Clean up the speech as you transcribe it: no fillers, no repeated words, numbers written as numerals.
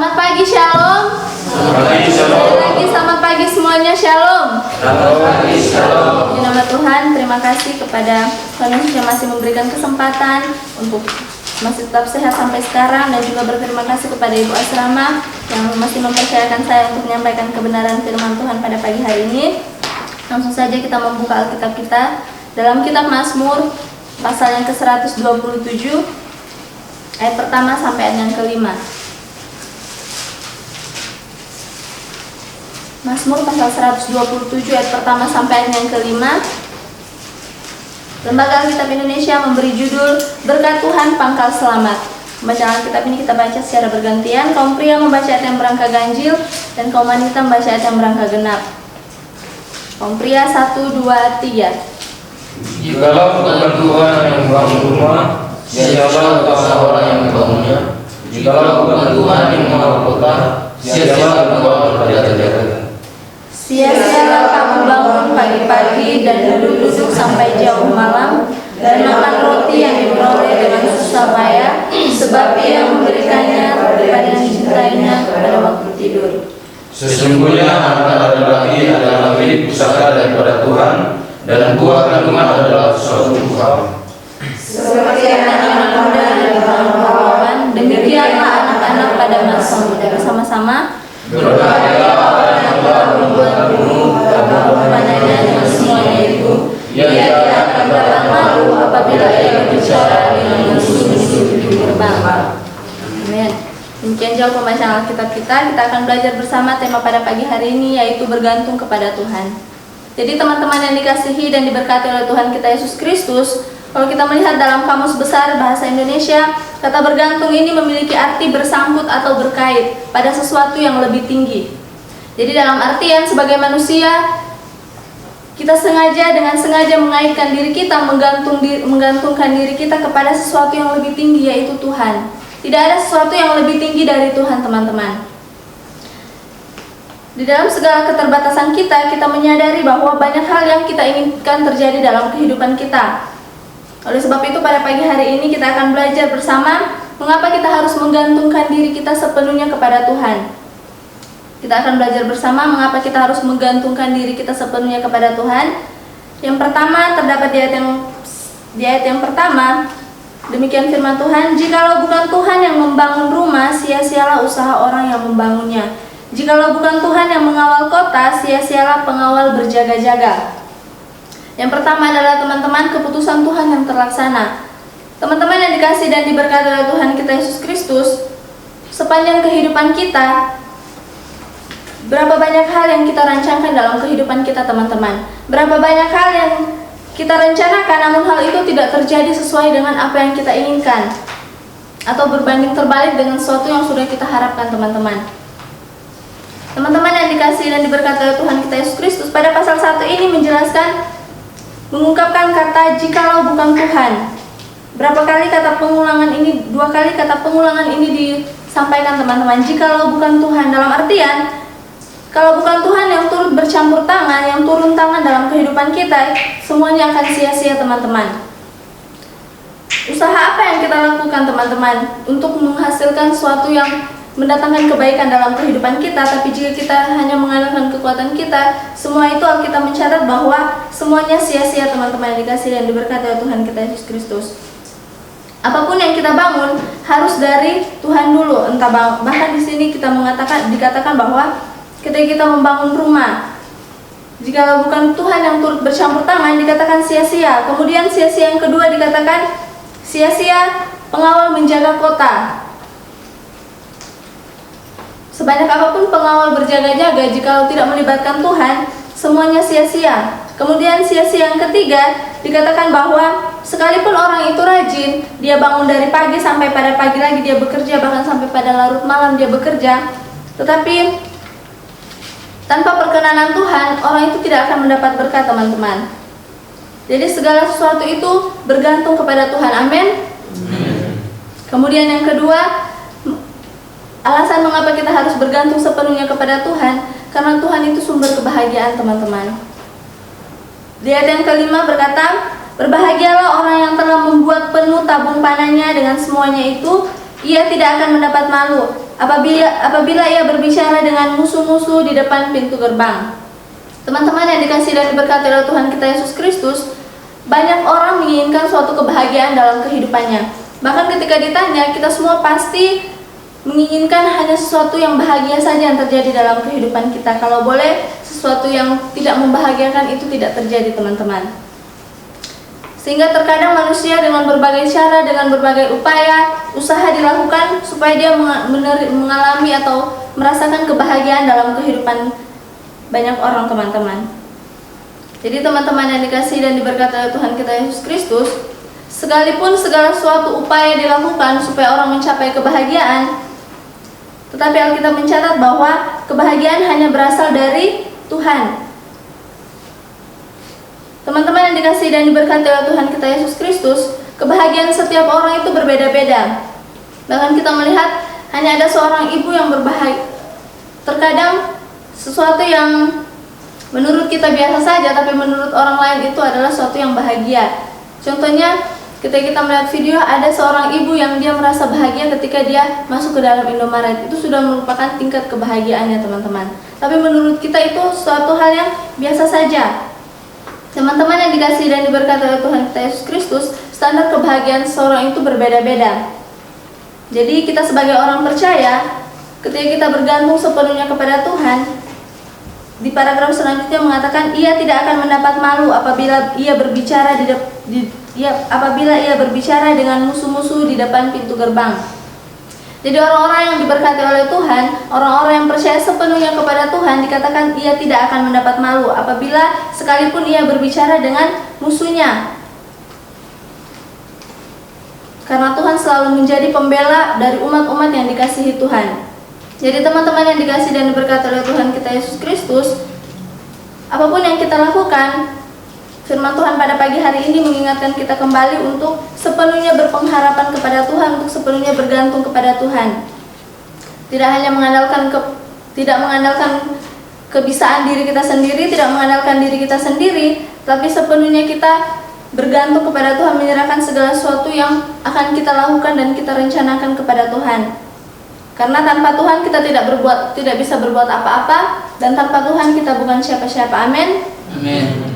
Selamat pagi, Shalom. Selamat pagi, Shalom. Sekali lagi selamat pagi semuanya, Shalom. Selamat pagi, Shalom. Di nama Tuhan, terima kasih kepada Tuhan Yesus yang masih memberikan kesempatan untuk masih tetap sehat sampai sekarang, dan juga berterima kasih kepada Ibu Asrama yang masih mempercayakan saya untuk menyampaikan kebenaran firman Tuhan pada pagi hari ini. Langsung saja kita membuka Alkitab kita dalam kitab Mazmur pasal yang ke-127 ayat pertama sampai ayat yang kelima. Mazmur pasal 127 ayat pertama sampai ayat yang kelima. Lembaga Alkitab Indonesia memberi judul Berkat Tuhan Pangkal Selamat. Bacaan Alkitab ini kita baca secara bergantian. Kaum pria membaca ayat yang berangka ganjil dan kaum wanita membaca ayat yang berangka genap. Kaum pria 1, 2, 3. Jikalau bukan Tuhan yang membangun rumah, sia-sialah usaha orang yang membangunnya. Jikalau bukan Tuhan yang mengawal kota, sia-sialah mengawal berjaga-jaga. Sia-sialah kamu bangun pagi-pagi dan duduk-duduk sampai jauh malam, dan makan roti yang diperoleh dengan susah payah, sebab Ia memberikannya kepada yang dicintainya pada waktu tidur. Sesungguhnya anak laki-laki adalah milik pusaka daripada Tuhan, dan buah kandungan adalah suatu Tuhan. Seperti anak-anak muda dan pahlawan, demikianlah anak-anak pada masa muda. Bersama-sama, Berbahagialah orang yang telah membuat gunung dan padanya dengan semuanya itu. Ia tidak akan dapat malu apabila ia berbicara dengan musuh-musuh di gerbang. amin. Demikian jauh pembacaan Alkitab kita. Kita akan belajar bersama tema pada pagi hari ini, yaitu bergantung kepada Tuhan. Jadi teman-teman yang dikasihi dan diberkati oleh Tuhan kita Yesus Kristus, kalau kita melihat dalam Kamus Besar Bahasa Indonesia, kata bergantung ini memiliki arti bersangkut atau berkait pada sesuatu yang lebih tinggi. Jadi dalam artian sebagai manusia, kita dengan sengaja mengaitkan diri kita, menggantungkan diri kita kepada sesuatu yang lebih tinggi, yaitu Tuhan. Tidak ada sesuatu yang lebih tinggi dari Tuhan, teman-teman. Di dalam segala keterbatasan kita menyadari bahwa banyak hal yang kita inginkan terjadi dalam kehidupan kita. Oleh sebab itu pada pagi hari ini kita akan belajar bersama mengapa kita harus menggantungkan diri kita sepenuhnya kepada Tuhan. Kita akan belajar bersama mengapa kita harus menggantungkan diri kita sepenuhnya kepada Tuhan. Yang pertama terdapat di ayat yang pertama, demikian firman Tuhan, jikalau bukan Tuhan yang membangun rumah, sia-sialah usaha orang yang membangunnya. Jikalau bukan Tuhan yang mengawal kota, sia-sialah pengawal berjaga-jaga. Yang pertama adalah teman-teman, keputusan Tuhan yang terlaksana. Teman-teman yang dikasih dan diberkati oleh Tuhan kita Yesus Kristus, sepanjang kehidupan kita, berapa banyak hal yang kita rancangkan dalam kehidupan kita, teman-teman. Berapa banyak hal yang kita rencanakan, namun hal itu tidak terjadi sesuai dengan apa yang kita inginkan, atau berbanding terbalik dengan sesuatu yang sudah kita harapkan, teman-teman. Teman-teman yang dikasih dan diberkati oleh Tuhan kita Yesus Kristus, pada pasal 1 ini mengungkapkan kata jikalau bukan Tuhan. Berapa kali kata pengulangan ini? 2 kali kata pengulangan ini disampaikan, teman-teman. Jikalau bukan Tuhan, dalam artian kalau bukan Tuhan yang turut bercampur tangan, yang turun tangan dalam kehidupan kita, semuanya akan sia-sia, teman-teman. Usaha apa yang kita lakukan, teman-teman, untuk menghasilkan sesuatu yang mendatangkan kebaikan dalam kehidupan kita, tapi jika kita hanya mengandalkan kekuatan kita, semua itu kita mencatat bahwa semuanya sia-sia, teman-teman yang dikasih dan diberkati oleh Tuhan kita Yesus Kristus. Apapun yang kita bangun harus dari Tuhan dulu. Bahkan di sini dikatakan bahwa ketika kita membangun rumah, jika bukan Tuhan yang turut bercampur tangan, dikatakan sia-sia. Kemudian sia-sia yang kedua dikatakan sia-sia pengawal menjaga kota. Sebanyak apapun pengawal berjaga-jaga, jika tidak melibatkan Tuhan, semuanya sia-sia. Kemudian sia-sia yang ketiga dikatakan bahwa sekalipun orang itu rajin, dia bangun dari pagi sampai pada pagi lagi dia bekerja, bahkan sampai pada larut malam dia bekerja, tetapi tanpa perkenanan Tuhan, orang itu tidak akan mendapat berkat, teman-teman. Jadi segala sesuatu itu bergantung kepada Tuhan. Amin. Kemudian yang kedua, alasan mengapa kita harus bergantung sepenuhnya kepada Tuhan, karena Tuhan itu sumber kebahagiaan, teman-teman. Di ayat yang kelima berkata, berbahagialah orang yang telah membuat penuh tabung panennya, dengan semuanya itu ia tidak akan mendapat malu apabila ia berbicara dengan musuh-musuh di depan pintu gerbang. Teman-teman yang dikasihi dan diberkati oleh Tuhan kita Yesus Kristus, banyak orang menginginkan suatu kebahagiaan dalam kehidupannya. Bahkan ketika ditanya, kita semua pasti menginginkan hanya sesuatu yang bahagia saja yang terjadi dalam kehidupan kita. Kalau boleh, sesuatu yang tidak membahagiakan itu tidak terjadi, teman-teman. Sehingga terkadang manusia dengan berbagai cara, dengan berbagai upaya, usaha dilakukan supaya dia mengalami atau merasakan kebahagiaan dalam kehidupan banyak orang, teman-teman. Jadi teman-teman yang dikasihi dan diberkati oleh Tuhan kita Yesus Kristus, sekalipun segala suatu upaya dilakukan supaya orang mencapai kebahagiaan, tetapi Alkitab mencatat bahwa kebahagiaan hanya berasal dari Tuhan. Teman-teman yang dikasihi dan diberkati oleh Tuhan kita Yesus Kristus, kebahagiaan setiap orang itu berbeda-beda. Bahkan kita melihat hanya ada seorang ibu yang berbahagia. Terkadang sesuatu yang menurut kita biasa saja, tapi menurut orang lain itu adalah sesuatu yang bahagia. Contohnya, ketika kita melihat video, ada seorang ibu yang dia merasa bahagia ketika dia masuk ke dalam Indomaret. Itu sudah merupakan tingkat kebahagiaannya, teman-teman. Tapi menurut kita itu suatu hal yang biasa saja. Teman-teman yang dikasihi dan diberkati oleh Tuhan kita Yesus Kristus, standar kebahagiaan seseorang itu berbeda-beda. Jadi kita sebagai orang percaya, ketika kita bergantung sepenuhnya kepada Tuhan, di paragraf selanjutnya mengatakan ia tidak akan mendapat malu apabila ia berbicara apabila ia berbicara dengan musuh-musuh di depan pintu gerbang. Jadi orang-orang yang diberkati oleh Tuhan, orang-orang yang percaya sepenuhnya kepada Tuhan, dikatakan ia tidak akan mendapat malu apabila sekalipun ia berbicara dengan musuhnya. Karena Tuhan selalu menjadi pembela dari umat-umat yang dikasihi Tuhan. Jadi teman-teman yang dikasihi dan diberkati oleh Tuhan kita Yesus Kristus, apapun yang kita lakukan, firman Tuhan pada pagi hari ini mengingatkan kita kembali untuk sepenuhnya berpengharapan kepada Tuhan, untuk sepenuhnya bergantung kepada Tuhan. Tidak hanya mengandalkan kebisaan diri kita sendiri, tidak mengandalkan diri kita sendiri, tapi sepenuhnya kita bergantung kepada Tuhan, menyerahkan segala sesuatu yang akan kita lakukan dan kita rencanakan kepada Tuhan. Karena tanpa Tuhan kita tidak bisa berbuat apa-apa, dan tanpa Tuhan kita bukan siapa-siapa. Amin. Amin.